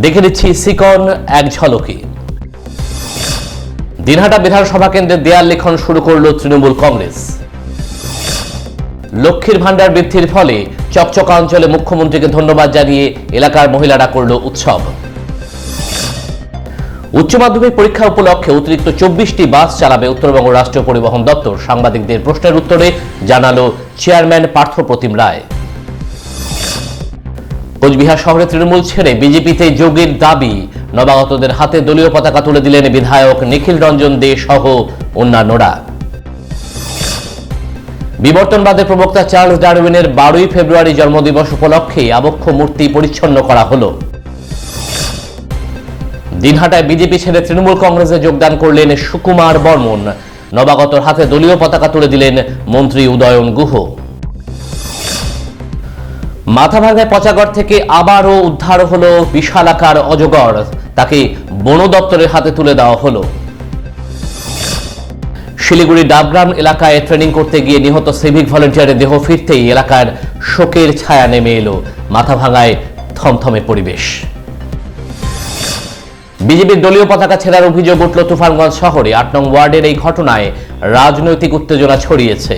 দেখে নিচ্ছি সিকন এক ঝলকে। দিনহাটা বিধানসভা কেন্দ্রে দেয়াল লিখন শুরু করল তৃণমূল কংগ্রেস। লক্ষ্মীর ভান্ডার বৃদ্ধির ফলে চকচকা অঞ্চলে মুখ্যমন্ত্রীকে ধন্যবাদ জানিয়ে এলাকার মহিলারা করল উৎসব। উচ্চ মাধ্যমিক পরীক্ষা উপলক্ষে অতিরিক্ত 24টি বাস চালাবে উত্তরবঙ্গ রাষ্ট্রীয় পরিবহন দপ্তর। সাংবাদিকদের প্রশ্নের উত্তরে জানালো চেয়ারম্যান পার্থপ্রতিম রায়। কোচবিহার শহরে তৃণমূল ছেড়ে বিজেপিতে যোগের দাবি। নবাগতদের হাতে দলীয় পতাকা তুলে দিলেন বিধায়ক নিখিল রঞ্জন দে সহ অন্যান্যরা। বিবর্তনবাদের প্রবক্তা চার্লস ডারউইনের 12ই ফেব্রুয়ারি জন্মদিবস উপলক্ষে আবক্ষ মূর্তি পরিচ্ছন্ন করা হলো। দিনহাটায় বিজেপি ছেড়ে তৃণমূল কংগ্রেসে যোগদান করলেন সুকুমার বর্মন। নবাগতর হাতে দলীয় পতাকা তুলে দিলেন মন্ত্রী উদয়ন গুহ। মাথাভাঙ্গায় পচাগড় থেকে আবারও উদ্ধার হলো বিশালাকার অজগর। তাকে বন দপ্তরের হাতে তুলে দেওয়া হলো। শিলিগুড়ি ডাবগ্রাম এলাকায় ট্রেনিং করতে গিয়ে নিহত সিভিক ভলেন্টিয়ারের দেহ ফিরতেই এলাকার শোকের ছায়া নেমে এলো। মাথাভাঙ্গায় থমথমে পরিবেশ। বিজেপির দলীয় পতাকা ছেঁড়ার অভিযোগ উঠল তুফানগঞ্জ শহরে। 8 নং ওয়ার্ডের এই ঘটনায় রাজনৈতিক উত্তেজনা ছড়িয়েছে।